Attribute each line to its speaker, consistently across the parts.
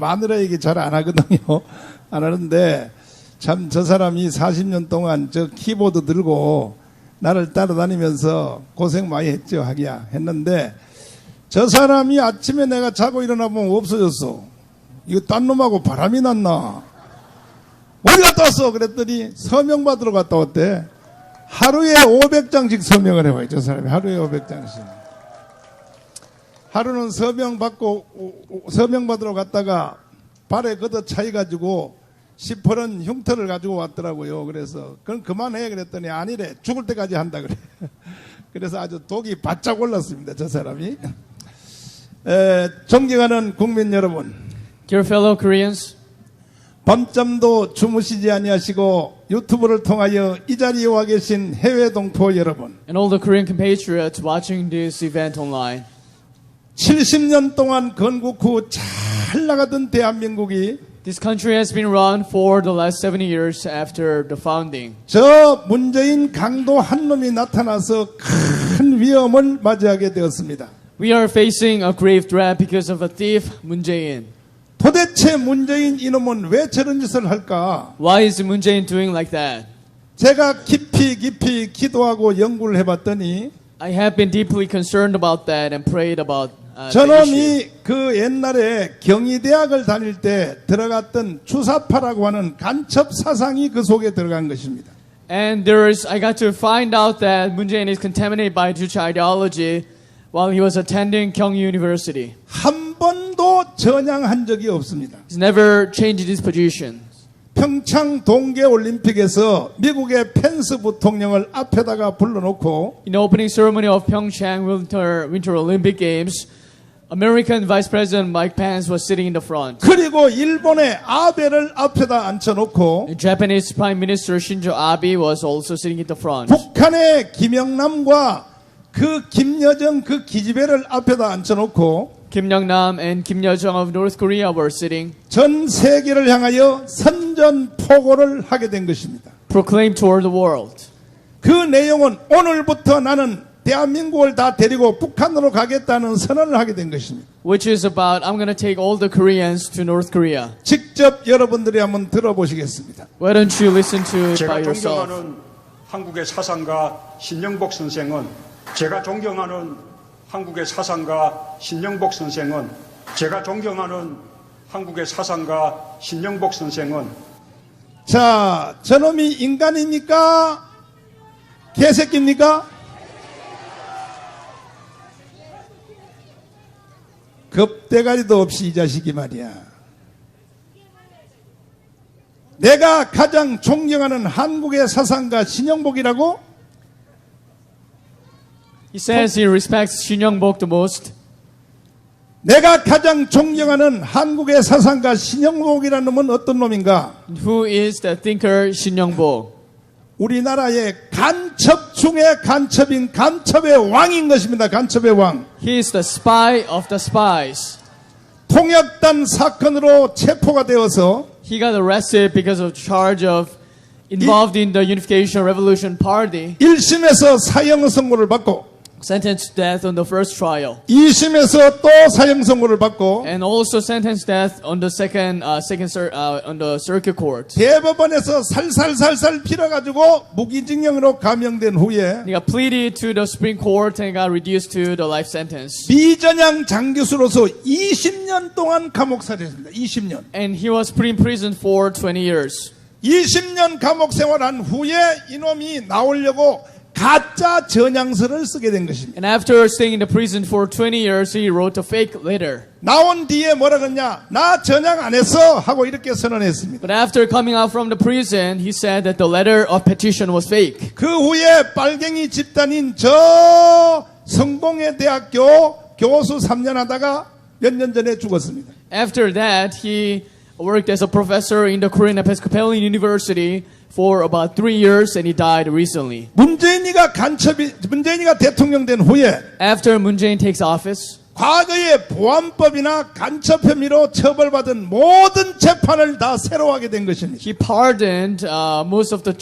Speaker 1: 마누라 얘기 잘 안 하거든요. 안 하는데 참 저 사람이 40년 동안 저 키보드 들고 나를 따라다니면서 고생 많이 했죠. 하기야 했는데 저 사람이 아침에 내가 자고 일어나 보면 없어졌어. 이거 딴 놈하고 바람이 났나? 어디 갔다 왔어? 그랬더니 서명 받으러 갔다 왔대. 하루에 500장씩 서명을 해봐요. 저 사람이 하루에 500장씩. 하루는 서명 받고 서명 받으러 갔다가 발에 걷어 차이가지고 시퍼런 흉터를 가지고 왔더라고요. 그래서 그건 그만해 그랬더니 아니래. 죽을 때까지 한다 그래. 그래서 아주 독이 바짝 올랐습니다. 저 사람이. 존경하는 국민 여러분.
Speaker 2: Dear fellow Koreans,
Speaker 1: 밤잠도 주무시지 아니하시고 유튜브를 통하여 이 자리에 와 계신 해외 동포 여러분.
Speaker 2: and all the Korean compatriots watching this event online.
Speaker 1: 70년 동안 건국 후 잘 나가던 대한민국이
Speaker 2: This country has been run for the last 70 years after the founding.
Speaker 1: 저 문재인 강도 한 놈이 나타나서 큰 위험을 맞이하게 되었습니다.
Speaker 2: We are facing a grave threat because of a thief, Moon Jae-in.
Speaker 1: 도대체 문재인 이놈은 왜 저런 짓을 할까?
Speaker 2: Why is Moon Jae-in doing like that?
Speaker 1: 제가 깊이 기도하고 연구를 해봤더니
Speaker 2: I have been deeply concerned about that and prayed about the issue.
Speaker 1: 저놈이 그 옛날에 경희대학을 다닐 때 들어갔던 주사파라고 하는 간첩 사상이 그 속에 들어간 것입니다.
Speaker 2: And I got to find out that Moon Jae-in is contaminated by Juche ideology while he was attending Kyung University.
Speaker 1: 한 번도 전향한 적이 없습니다.
Speaker 2: He's never changed his position.
Speaker 1: 평창 동계올림픽에서 미국의 펜스 부통령을 앞에다가 불러놓고
Speaker 2: In the opening ceremony of Pyeongchang Winter Olympic Games, American Vice President Mike Pence was sitting in the front.
Speaker 1: 그리고 일본의 아베를 앞에다 앉혀놓고
Speaker 2: The Japanese Prime Minister Shinzo Abe was also sitting in the front.
Speaker 1: 북한의 김영남과 그 김여정 그 기집애를 앞에다 앉혀놓고
Speaker 2: Kim Young-nam and Kim Yo-jong of North Korea were sitting,
Speaker 1: 전 세계를 향하여 선전포고를 하게 된 것입니다.
Speaker 2: proclaimed toward the world.
Speaker 1: 그 내용은 오늘부터 나는 대한민국을 다 데리고 북한으로 가겠다는 선언을 하게 된 것입니다.
Speaker 2: Which is about, I'm going to take all the Koreans to North Korea.
Speaker 1: 직접 여러분들이 한번 들어보시겠습니다.
Speaker 2: Why don't you listen to it by
Speaker 3: 제가
Speaker 2: yourself?
Speaker 3: 존경하는 한국의 사상가 신영복 선생은 제가 존경하는 한국의 사상가 신영복 선생은 제가 존경하는 한국의 사상가 신영복 선생은
Speaker 1: 자, 저놈이 인간입니까? 개새끼입니까? 겁대가리도 없이 이 자식이 말이야. 내가 가장 존경하는 한국의 사상가 신영복이라고?
Speaker 2: He says he respects Shin Young-bok the most.
Speaker 1: 내가 가장 존경하는 한국의 사상가 신영복이라는 놈은 어떤 놈인가?
Speaker 2: Who is the thinker Shin Young-bok?
Speaker 1: 우리나라의 간첩 중에 간첩인 간첩의 왕인 것입니다. 간첩의 왕.
Speaker 2: He is the spy of the spies.
Speaker 1: 통역단 사건으로 체포가 되어서
Speaker 2: He got arrested because of charge of involved in the Unification Revolution Party,
Speaker 1: 1심에서 사형 선고를 받고
Speaker 2: sentenced to death on the first trial,
Speaker 1: 2심에서 또 사형 선고를 받고
Speaker 2: and also sentenced death on the on the circuit court.
Speaker 1: 대법원에서 살살살살 빌어가지고 무기징역으로 감형된 후에
Speaker 2: He got pleaded to the Supreme Court and got reduced to the life sentence.
Speaker 1: 미전향 장교수로서 20년 동안 감옥살이했습니다. 20년.
Speaker 2: And he was put in prison for 20 years.
Speaker 1: 20년 감옥 생활한 후에 이놈이 나오려고 가짜 전향서를 쓰게 된 것입니다.
Speaker 2: And after staying in the prison for 20 years, he wrote a fake letter.
Speaker 1: 나온 뒤에 뭐라 그랬냐? 나 전향 안 했어 하고 이렇게 선언했습니다.
Speaker 2: But after coming out from the prison, he said that the letter of petition was fake.
Speaker 1: 그 후에 빨갱이 집단인 저 성공회 대학교 교수 3년 하다가 몇 년 전에 죽었습니다.
Speaker 2: After that, he worked as a professor in the Korean Episcopalian University for about 3 years, and he died recently.
Speaker 1: 문재인이가 대통령 된 후에
Speaker 2: After Moon Jae-in takes office,
Speaker 1: 과거의 보안법이나 간첩 혐의로 처벌받은 모든 재판을 다 새로 하게 된 것입니다.
Speaker 2: he pardoned most of the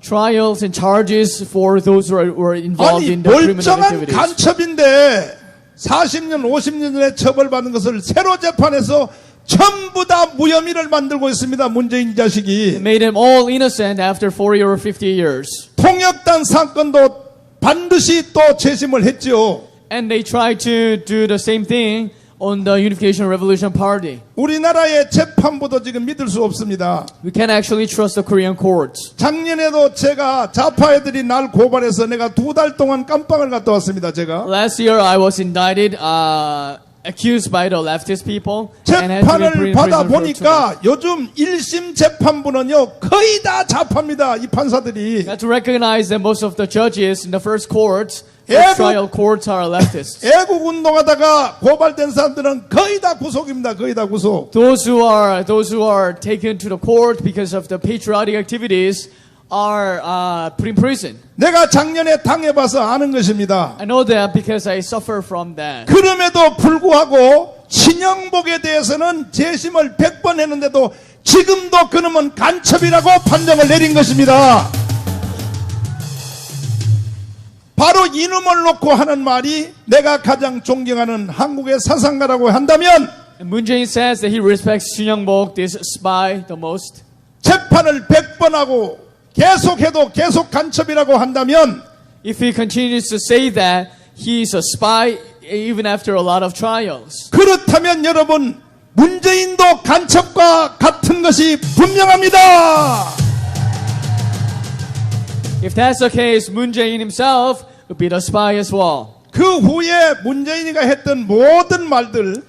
Speaker 2: trials and charges for those who were involved
Speaker 1: 아니
Speaker 2: in the criminal
Speaker 1: 멀쩡한
Speaker 2: activities.
Speaker 1: 간첩인데 40년 50년 전에 처벌받은 것을 새로 재판해서 전부 다 무혐의를 만들고 있습니다. 문재인 자식이.
Speaker 2: Made them all innocent after 40 or 50 years.
Speaker 1: 통역단 사건도 반드시 또 재심을 했죠.
Speaker 2: And they tried to do the same thing on the Unification Revolution Party.
Speaker 1: 우리나라의 재판부도 지금 믿을 수 없습니다.
Speaker 2: We can't actually trust the Korean courts.
Speaker 1: 작년에도 제가 좌파 애들이 날 고발해서 내가 2달 동안 깜빵을 갔다 왔습니다. 제가
Speaker 2: Last year I was indicted, accused by the leftist people. and had to be
Speaker 1: 재판을
Speaker 2: put in
Speaker 1: 받아
Speaker 2: prison for 2 months.
Speaker 1: 보니까 요즘 1심 재판부는요 거의 다 좌파입니다. 이 판사들이.
Speaker 2: You have to recognize that most of the judges in the first courts,
Speaker 1: Yeah,
Speaker 2: first trial courts are leftists.
Speaker 1: 애국 운동하다가 고발된 사람들은 거의 다 구속입니다. 거의 다 구속.
Speaker 2: Those who are taken to the court because of the patriotic activities are put in prison.
Speaker 1: 내가 작년에 당해봐서 아는 것입니다.
Speaker 2: I know that because I suffer from that.
Speaker 1: 그럼에도 불구하고 신영복에 대해서는 재심을 100번 했는데도 지금도 그놈은 간첩이라고 판정을 내린 것입니다. 바로 이놈을 놓고 하는 말이 내가 가장 존경하는 한국의 사상가라고 한다면
Speaker 2: And Moon Jae-in says that he respects Shin Young-bok, this spy, the most.
Speaker 1: 재판을 100번 하고 계속해도 계속 간첩이라고 한다면
Speaker 2: If he continues to say that he's a spy even after a lot of trials.
Speaker 1: 그렇다면 여러분 문재인도 간첩과 같은 것이 분명합니다.
Speaker 2: If that's the case, Moon Jae-in himself would be the spy as well.
Speaker 1: 그 후에 문재인이가 했던 모든 말들,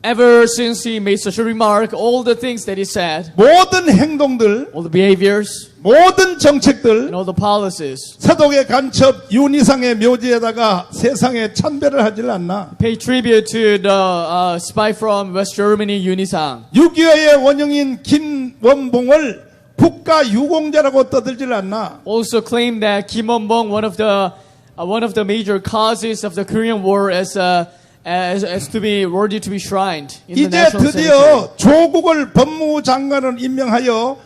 Speaker 2: Ever since he made such a remark, all the things that he said,
Speaker 1: 모든 행동들,
Speaker 2: all the behaviors,
Speaker 1: 모든 정책들,
Speaker 2: and all the policies,
Speaker 1: 서독의 간첩 윤희상의 묘지에다가 세상에 찬배를 하질 않나.
Speaker 2: pay tribute to the spy from West Germany, Yoon Hee-sang.
Speaker 1: 6.25의 원흉인 김원봉을 국가 유공자라고 떠들질 않나.
Speaker 2: Also claim that Kim Won-bong, one of the major causes of the Korean War, as to be worthy to be shrined in the
Speaker 1: 이제
Speaker 2: national cemetery.
Speaker 1: 드디어 조국을 법무부 장관을 임명하여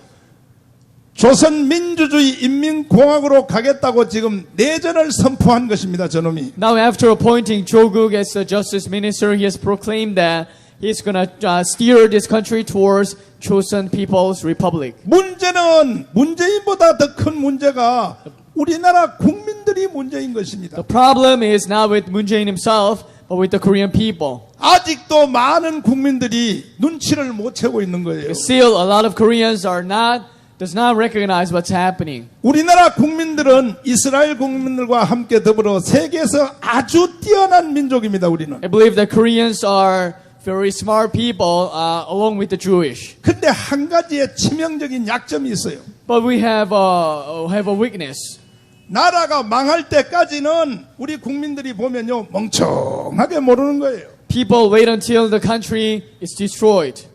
Speaker 1: 조선민주주의 인민공화국으로 가겠다고 지금 내전을 선포한 것입니다. 저놈이.
Speaker 2: Now, after appointing Cho Guk as the Justice Minister, he has proclaimed that he's going to steer this country towards Chosun People's Republic.
Speaker 1: 문제는 문재인보다 더 큰 문제가 우리나라 국민들이 문제인 것입니다.
Speaker 2: The problem is not with Moon Jae-in himself, but with the Korean people.
Speaker 1: 아직도 많은 국민들이 눈치를 못 채고 있는 거예요.
Speaker 2: Still, a lot of Koreans does not recognize what's happening.
Speaker 1: 우리나라 국민들은 이스라엘 국민들과 함께 더불어 세계에서 아주 뛰어난 민족입니다. 우리는.
Speaker 2: I believe that Koreans are very smart people, along with the Jewish.
Speaker 1: 근데 한 가지의 치명적인 약점이 있어요.
Speaker 2: But we have a weakness.
Speaker 1: 나라가 망할 때까지는 우리 국민들이 보면요 멍청하게 모르는 거예요.
Speaker 2: People wait until the country is destroyed.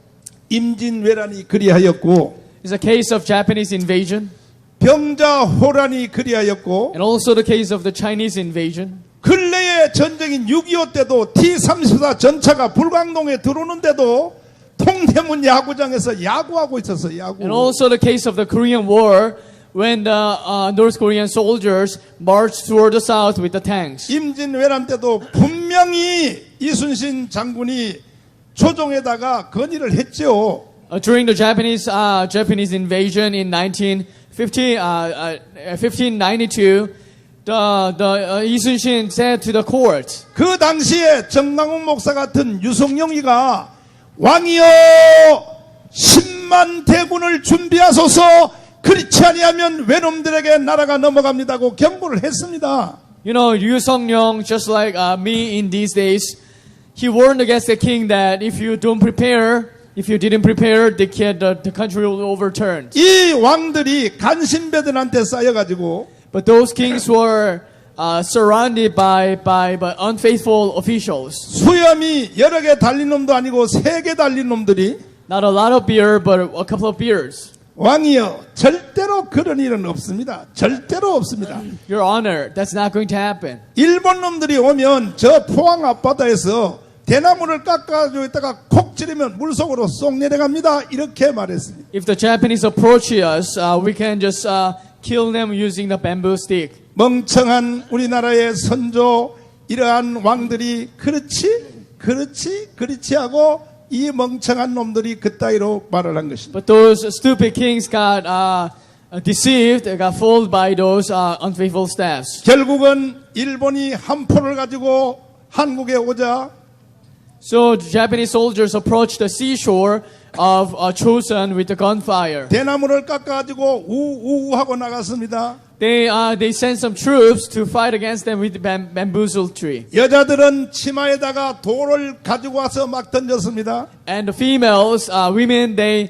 Speaker 1: 임진왜란이 그리하였고
Speaker 2: It's a case of Japanese invasion,
Speaker 1: 병자호란이 그리하였고
Speaker 2: and also the case of the Chinese invasion.
Speaker 1: 근래의 전쟁인 6.25 때도 T-34 전차가 불광동에 들어오는데도 통대문 야구장에서 야구하고 있었어요. 야구.
Speaker 2: And also the case of the Korean War, when the North Korean soldiers marched toward the south with the tanks.
Speaker 1: 임진왜란 때도 분명히 이순신 장군이 조종에다가 건의를 했죠.
Speaker 2: During the Japanese invasion in 1592, the Lee Sun-shin said to the court,
Speaker 1: 그 당시에 정강훈 목사 같은 유성룡이가 왕이여 10만 대군을 준비하소서 그렇지 아니하면 외놈들에게 나라가 넘어갑니다고 경고를 했습니다.
Speaker 2: you know, Ryu Sung-ryong, just like me in these days, he warned against the king that if you didn't prepare, the country will overturn.
Speaker 1: 이 왕들이 간신배들한테 쌓여가지고
Speaker 2: But those kings were surrounded by unfaithful officials.
Speaker 1: 수염이 여러 개 달린 놈도 아니고 3개 달린 놈들이
Speaker 2: Not a lot of beard, but a couple of beards.
Speaker 1: 왕이여 절대로 그런 일은 없습니다. 절대로 없습니다.
Speaker 2: Your Honor, that's not going to happen.
Speaker 1: 일본 놈들이 오면 저 포항 앞바다에서 대나무를 깎아가지고 있다가 콕 찌르면 물속으로 쏙 내려갑니다. 이렇게 말했습니다.
Speaker 2: If the Japanese approach us, we can just kill them using the bamboo stick.
Speaker 1: 멍청한 우리나라의 선조 이러한 왕들이 그렇지 하고 이 멍청한 놈들이 그따위로 말을 한 것입니다.
Speaker 2: But those stupid kings got deceived, got fooled by those unfaithful staffs.
Speaker 1: 결국은 일본이 함포를 가지고 한국에 오자
Speaker 2: So the Japanese soldiers approached the seashore of Chosun with the gunfire.
Speaker 1: 대나무를 깎아가지고 우우하고 나갔습니다.
Speaker 2: They sent some troops to fight against them with the bamboozle tree.
Speaker 1: 여자들은 치마에다가 돌을 가지고 와서 막 던졌습니다.
Speaker 2: And the females, women, they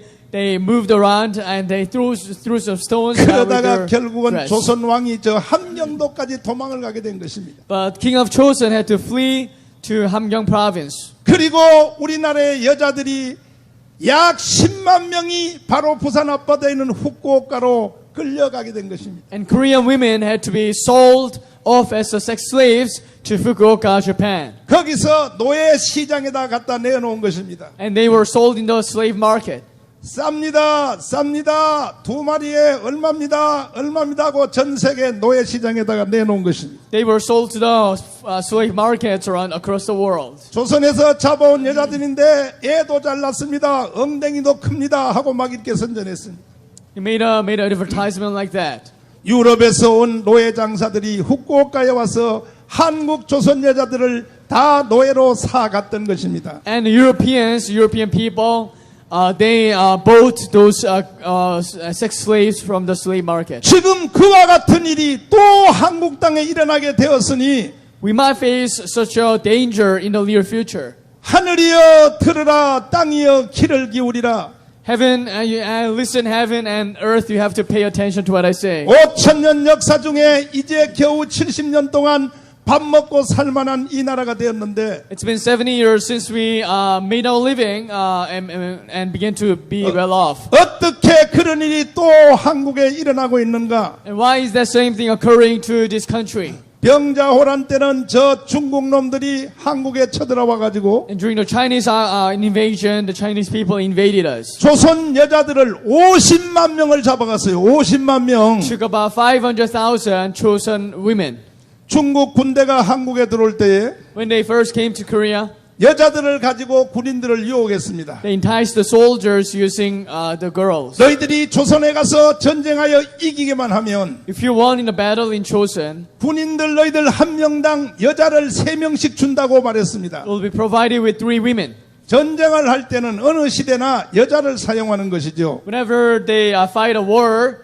Speaker 2: moved around and they threw some stones with
Speaker 1: 그러다가
Speaker 2: their
Speaker 1: 결국은
Speaker 2: dress.
Speaker 1: 조선 왕이 저 함경도까지 도망을 가게 된 것입니다.
Speaker 2: But King of Chosun had to flee to Hamgyong province.
Speaker 1: 그리고 우리나라의 여자들이 약 10만 명이 바로 부산 앞바다에 있는 후쿠오카로 끌려가게 된 것입니다.
Speaker 2: And Korean women had to be sold off as sex slaves to Fukuoka, Japan.
Speaker 1: 거기서 노예 시장에다 갖다 내놓은 것입니다.
Speaker 2: And they were sold in the slave market.
Speaker 1: 쌉니다. 두 마리에 얼마입니다 하고 전 세계 노예 시장에다가 내놓은 것입니다.
Speaker 2: They were sold to the slave markets around across the world.
Speaker 1: 조선에서 잡아온 여자들인데 애도 잘 낳습니다. 엉덩이도 큽니다 하고 막 이렇게 선전했습니다.
Speaker 2: He made an advertisement like that.
Speaker 1: 유럽에서 온 노예 장사들이 후쿠오카에 와서 한국 조선 여자들을 다 노예로 사갔던 것입니다.
Speaker 2: And the European people, they bought those sex slaves from the slave market.
Speaker 1: 지금 그와 같은 일이 또 한국 땅에 일어나게 되었으니
Speaker 2: We might face such a danger in the near future.
Speaker 1: 하늘이여 들으라 땅이여 귀를 기울이라.
Speaker 2: Heaven, listen, heaven and earth, you have to pay attention to what I say.
Speaker 1: 5,000년 역사 중에 이제 겨우 70년 동안 밥 먹고 살만한 이 나라가 되었는데
Speaker 2: It's been 70 years since we made our living and began to be well off.
Speaker 1: 어떻게 그런 일이 또 한국에 일어나고 있는가?
Speaker 2: And why is that same thing occurring to this country?
Speaker 1: 병자호란 때는 저 중국 놈들이 한국에 쳐들어와 가지고
Speaker 2: And during the Chinese invasion, the Chinese people invaded us.
Speaker 1: 조선 여자들을 50만 명을 잡아갔어요. 50만 명.
Speaker 2: Took about 500,000 chosen women.
Speaker 1: 중국 군대가 한국에 들어올 때에
Speaker 2: When they first came to Korea,
Speaker 1: 여자들을 가지고 군인들을 유혹했습니다.
Speaker 2: they enticed the soldiers using the girls.
Speaker 1: 너희들이 조선에 가서 전쟁하여 이기게만 하면
Speaker 2: If you won in a battle in Chosun,
Speaker 1: 군인들 너희들 한 명당 여자를 3명씩 준다고 말했습니다.
Speaker 2: you will be provided with 3 women.
Speaker 1: 전쟁을 할 때는 어느 시대나 여자를 사용하는 것이죠.
Speaker 2: Whenever they fight a war,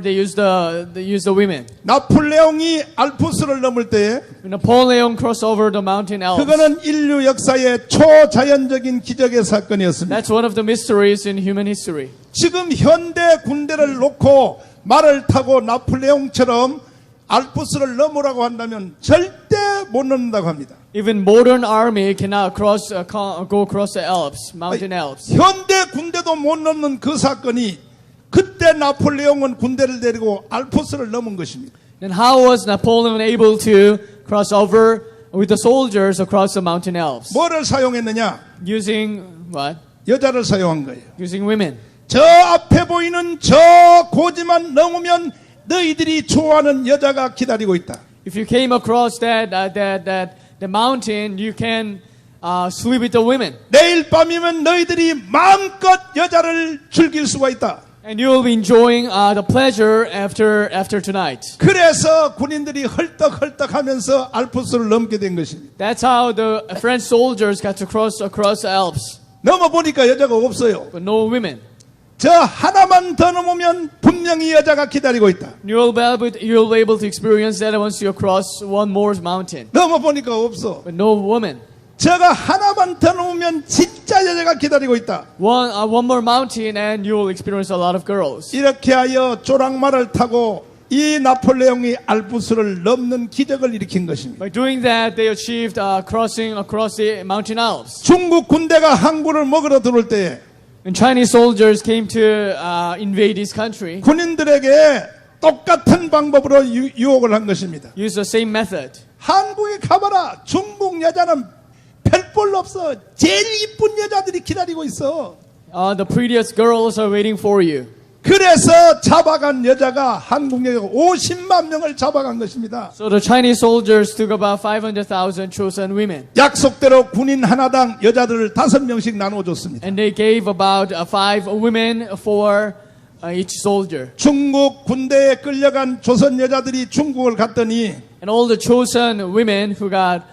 Speaker 2: they use the women.
Speaker 1: 나폴레옹이 알프스를 넘을 때에
Speaker 2: When Napoleon crossed over the mountain Alps,
Speaker 1: 그거는 인류 역사의 초자연적인 기적의 사건이었습니다.
Speaker 2: that's one of the mysteries in human history.
Speaker 1: 지금 현대 군대를 놓고 말을 타고 나폴레옹처럼 알프스를 넘으라고 한다면 절대 못 넘는다고 합니다.
Speaker 2: Even modern army cannot go across the Alps, mountain Alps.
Speaker 1: 현대 군대도 못 넘는 그 사건이 그때 나폴레옹은 군대를 데리고 알프스를 넘은 것입니다.
Speaker 2: Then how was Napoleon able to cross over with the soldiers across the mountain Alps?
Speaker 1: 뭐를 사용했느냐?
Speaker 2: Using what?
Speaker 1: 여자를 사용한 거예요.
Speaker 2: Using women.
Speaker 1: 저 앞에 보이는 저 고지만 넘으면 너희들이 좋아하는 여자가 기다리고 있다.
Speaker 2: If you came across the mountain, you can sleep with the women.
Speaker 1: 내일 밤이면 너희들이 마음껏 여자를 즐길 수가 있다.
Speaker 2: And you will be enjoying the pleasure after tonight.
Speaker 1: 그래서 군인들이 헐떡헐떡하면서 알프스를 넘게 된 것입니다.
Speaker 2: That's how the French soldiers got to cross across the Alps.
Speaker 1: 넘어보니까 여자가 없어요.
Speaker 2: But no women.
Speaker 1: 저 하나만 더 넘으면 분명히 여자가 기다리고 있다.
Speaker 2: You will be able to experience that once you cross one more mountain.
Speaker 1: 넘어보니까 없어.
Speaker 2: But no woman.
Speaker 1: 저가 하나만 더 넘으면 진짜 여자가 기다리고 있다.
Speaker 2: One more mountain and you will experience a lot of girls.
Speaker 1: 이렇게 하여 조랑말을 타고 이 나폴레옹이 알프스를 넘는 기적을 일으킨 것입니다.
Speaker 2: By doing that, they achieved crossing across the mountain Alps.
Speaker 1: 중국 군대가 항구를 먹으러 들어올 때에
Speaker 2: When Chinese soldiers came to invade this country,
Speaker 1: 군인들에게 똑같은 방법으로 유혹을 한 것입니다.
Speaker 2: used the same method.
Speaker 1: 한국에 가봐라. 중국 여자는 별볼 없어. 제일 이쁜 여자들이 기다리고 있어.
Speaker 2: The prettiest girls are waiting for you.
Speaker 1: 그래서 잡아간 여자가 한국 여자가 50만 명을 잡아간 것입니다.
Speaker 2: So the Chinese soldiers took about 500,000 chosen women.
Speaker 1: 약속대로 군인 하나당 여자들을 5명씩 나눠줬습니다.
Speaker 2: And they gave about 5 women for each soldier.
Speaker 1: 중국 군대에 끌려간 조선 여자들이 중국을 갔더니
Speaker 2: And all the chosen women who got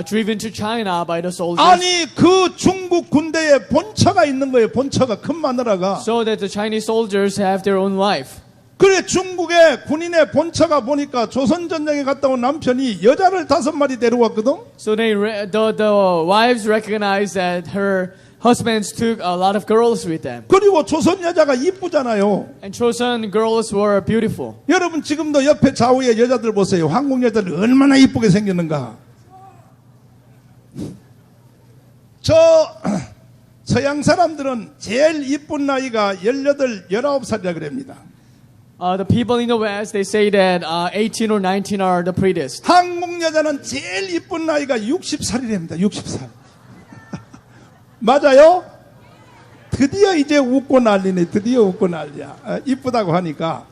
Speaker 2: driven to China by the soldiers.
Speaker 1: 아니 그 중국 군대에 본처가 있는 거예요. 본처가 큰 마누라가.
Speaker 2: So that the Chinese soldiers have their own wife.
Speaker 1: 그래 중국의 군인의 본처가 보니까 조선 전쟁에 갔다 온 남편이 여자를 5마리 데려왔거든.
Speaker 2: So the wives recognized that her husbands took a lot of girls with them.
Speaker 1: 그리고 조선 여자가 이쁘잖아요.
Speaker 2: And chosen girls were beautiful.
Speaker 1: 여러분 지금도 옆에 좌우에 여자들 보세요. 한국 여자들 얼마나 이쁘게 생겼는가. 서양 사람들은 제일 이쁜 나이가 18, 19살이라 그럽니다.
Speaker 2: The people in the West, they say that 18 or 19 are the prettiest.
Speaker 1: 한국 여자는 제일 이쁜 나이가 60살이랍니다. 60살. 맞아요? 드디어 이제 웃고 난리네. 드디어 웃고 난리야. 이쁘다고 하니까.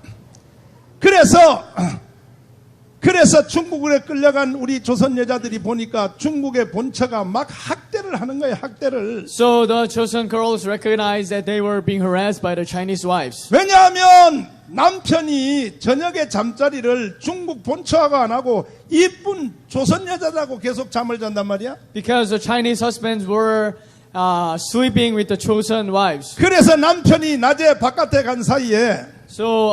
Speaker 1: 그래서 중국에 끌려간 우리 조선 여자들이 보니까 중국의 본처가 막 학대를 하는 거예요. 학대를.
Speaker 2: So the chosen girls recognized that they were being harassed by the Chinese wives.
Speaker 1: 왜냐하면 남편이 저녁에 잠자리를 중국 본처하고 안 하고 이쁜 조선 여자라고 계속 잠을 잔단 말이야.
Speaker 2: Because the Chinese husbands were sleeping with the chosen wives.
Speaker 1: 그래서 남편이 낮에 바깥에 간 사이에
Speaker 2: So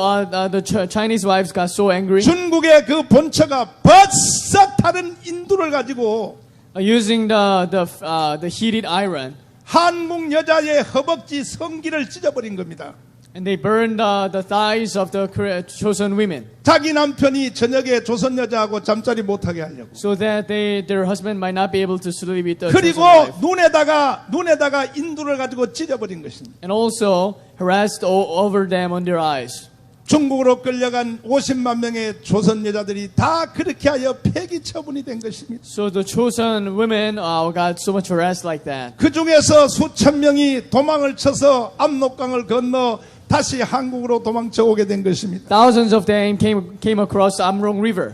Speaker 2: the Chinese wives got so angry.
Speaker 1: 중국의 그 본처가 버섯 다른 인두를 가지고
Speaker 2: Using the heated iron,
Speaker 1: 한국 여자의 허벅지 성기를 찢어버린 겁니다.
Speaker 2: and they burned the thighs of the chosen women,
Speaker 1: 자기 남편이 저녁에 조선 여자하고 잠자리 못하게 하려고.
Speaker 2: so that their husband might not be able to sleep with the chosen
Speaker 1: 그리고
Speaker 2: wife,
Speaker 1: 눈에다가 인두를 가지고 찢어버린 것입니다.
Speaker 2: and also harassed over them on their eyes.
Speaker 1: 중국으로 끌려간 50만 명의 조선 여자들이 다 그렇게 하여 폐기 처분이 된 것입니다.
Speaker 2: So the chosen women got so much harassed like that.
Speaker 1: 그 중에서 수천 명이 도망을 쳐서 압록강을 건너 다시 한국으로 도망쳐 오게 된 것입니다.
Speaker 2: Thousands of them came across Amrong River.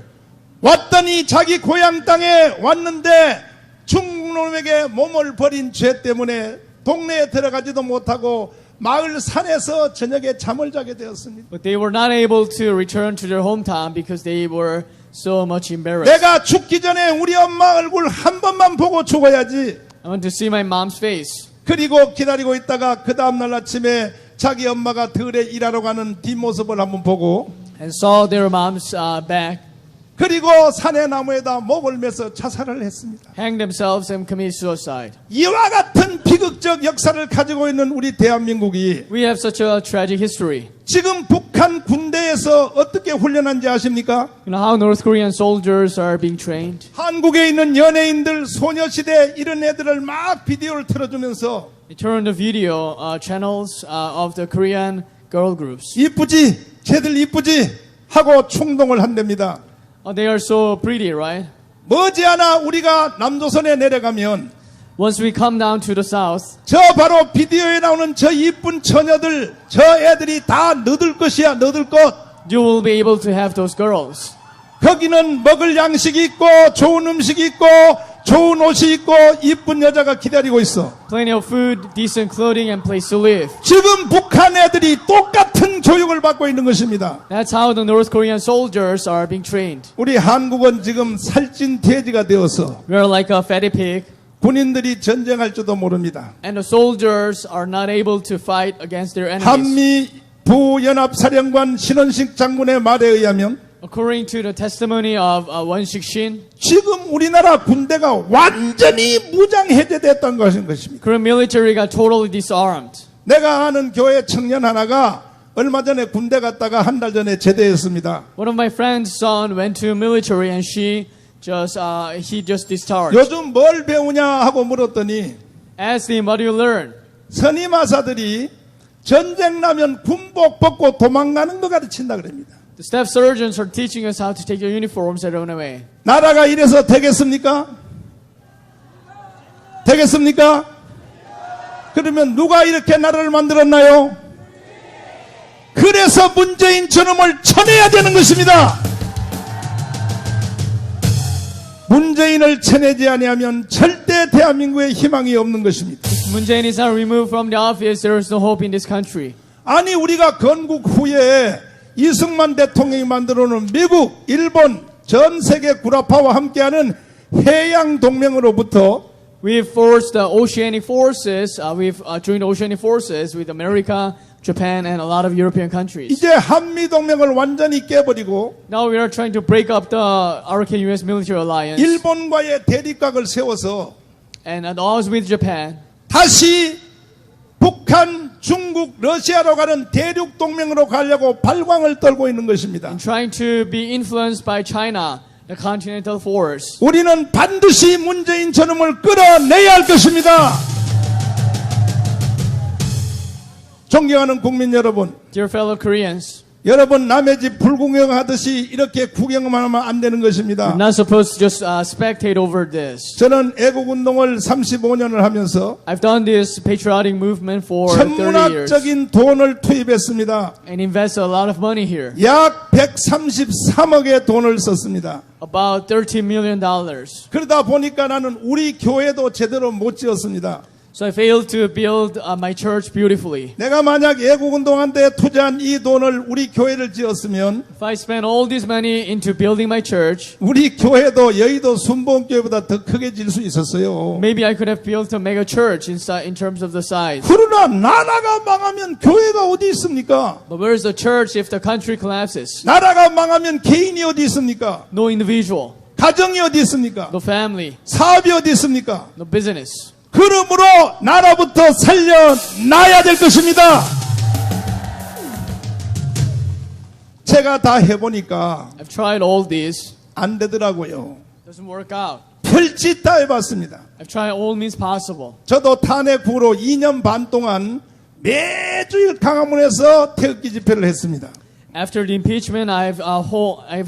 Speaker 1: 왔더니 자기 고향 땅에 왔는데 중국놈에게 몸을 버린 죄 때문에 동네에 들어가지도 못하고 마을 산에서 저녁에 잠을 자게 되었습니다.
Speaker 2: But they were not able to return to their hometown because they were so much embarrassed.
Speaker 1: 내가 죽기 전에 우리 엄마 얼굴 한 번만 보고 죽어야지.
Speaker 2: I want to see my mom's face.
Speaker 1: 그리고 기다리고 있다가 그 다음날 아침에 자기 엄마가 들에 일하러 가는 뒷모습을 한번 보고
Speaker 2: And saw their mom's back,
Speaker 1: 그리고 산의 나무에다 목을 매서 자살을 했습니다.
Speaker 2: hang themselves and commit suicide.
Speaker 1: 이와 같은 비극적 역사를 가지고 있는 우리 대한민국이
Speaker 2: We have such a tragic history.
Speaker 1: 지금 북한 군대에서 어떻게 훈련한지 아십니까?
Speaker 2: You know how North Korean soldiers are being trained?
Speaker 1: 한국에 있는 연예인들 소녀시대 이런 애들을 막 비디오를 틀어주면서
Speaker 2: They turn the video channels of the Korean girl groups.
Speaker 1: 이쁘지? 쟤들 이쁘지? 하고 충동을 한답니다.
Speaker 2: They are so pretty, right?
Speaker 1: 머지않아 우리가 남조선에 내려가면
Speaker 2: Once we come down to the south,
Speaker 1: 저 바로 비디오에 나오는 저 이쁜 처녀들 저 애들이 다 너들 것이야. 너들 것.
Speaker 2: you will be able to have those girls.
Speaker 1: 거기는 먹을 양식이 있고 좋은 음식이 있고 좋은 옷이 있고 이쁜 여자가 기다리고 있어.
Speaker 2: Plenty of food, decent clothing, and place to live.
Speaker 1: 지금 북한 애들이 똑같은 교육을 받고 있는 것입니다.
Speaker 2: That's how the North Korean soldiers are being trained.
Speaker 1: 우리 한국은 지금 살찐 돼지가 되어서
Speaker 2: We are like a fatty pig,
Speaker 1: 군인들이 전쟁할 줄도 모릅니다.
Speaker 2: and the soldiers are not able to fight against their enemies.
Speaker 1: 한미 부연합사령관 신원식 장군의 말에 의하면
Speaker 2: According to the testimony of Won-sik Shin,
Speaker 1: 지금 우리나라 군대가 완전히 무장 해제됐다는 것입니다.
Speaker 2: Korean military got totally disarmed.
Speaker 1: 내가 아는 교회 청년 하나가 얼마 전에 군대 갔다가 한 달 전에 제대했습니다.
Speaker 2: One of my friend's son went to military and he just discharged.
Speaker 1: 요즘 뭘 배우냐 하고 물었더니
Speaker 2: Asked him, what do you learn?
Speaker 1: 선임하사들이 전쟁 나면 군복 벗고 도망가는 거 가르친다 그럽니다.
Speaker 2: The staff surgeons are teaching us how to take your uniforms and run away.
Speaker 1: 나라가 이래서 되겠습니까? 되겠습니까? 그러면 누가 이렇게 나라를 만들었나요? 그래서 문재인 저놈을 쳐내야 되는 것입니다. 문재인을 쳐내지 아니하면 절대 대한민국에 희망이 없는 것입니다.
Speaker 2: Moon Jae-in is not removed from the office. There is no hope in this country.
Speaker 1: 아니 우리가 건국 후에 이승만 대통령이 만들어놓은 미국, 일본, 전 세계 구라파와 함께하는 해양 동맹으로부터
Speaker 2: We've forced the oceanic forces. We've joined oceanic forces with America, Japan, and a lot of European countries.
Speaker 1: 이제 한미 동맹을 완전히 깨버리고
Speaker 2: Now we are trying to break up the ROK-US military alliance
Speaker 1: 일본과의 대립각을 세워서
Speaker 2: and at odds with Japan.
Speaker 1: 다시 북한, 중국, 러시아로 가는 대륙 동맹으로 가려고 발광을 떨고 있는 것입니다.
Speaker 2: And trying to be influenced by China, the continental force.
Speaker 1: 우리는 반드시 문재인 저놈을 끌어내야 할 것입니다. 존경하는 국민 여러분,
Speaker 2: Dear fellow Koreans,
Speaker 1: 여러분 남의 집 불구경하듯이 이렇게 구경만 하면 안 되는 것입니다.
Speaker 2: you're not supposed to just spectate over this.
Speaker 1: 저는 애국운동을 35년을 하면서
Speaker 2: I've done this patriotic movement for 30 years
Speaker 1: 천문학적인 돈을 투입했습니다.
Speaker 2: and invest a lot of money here,
Speaker 1: 약 133억의 돈을 썼습니다.
Speaker 2: about $13 million.
Speaker 1: 그러다 보니까 나는 우리 교회도 제대로 못 지었습니다.
Speaker 2: So I failed to build my church beautifully.
Speaker 1: 내가 만약 애국운동한테 투자한 이 돈을 우리 교회를 지었으면
Speaker 2: If I spent all this money into building my church,
Speaker 1: 우리 교회도 여의도 순복음교회보다 더 크게 질 수 있었어요.
Speaker 2: maybe I could have built a mega church in terms of the size.
Speaker 1: 그러나 나라가 망하면 교회가 어디 있습니까?
Speaker 2: But where is the church if the country collapses?
Speaker 1: 나라가 망하면 개인이 어디 있습니까?
Speaker 2: No individual,
Speaker 1: 가정이 어디 있습니까?
Speaker 2: no family,
Speaker 1: 사업이 어디 있습니까?
Speaker 2: no business.
Speaker 1: 그러므로 나라부터 살려놔야 될 것입니다. 제가 다 해보니까
Speaker 2: I've tried all this.
Speaker 1: 안 되더라고요.
Speaker 2: Doesn't work out.
Speaker 1: 별짓 다 해봤습니다.
Speaker 2: I've tried all means possible.
Speaker 1: 저도 탄핵 후로 2년 반 동안 매주일 강화문에서 태극기 집회를 했습니다.
Speaker 2: After the impeachment, I've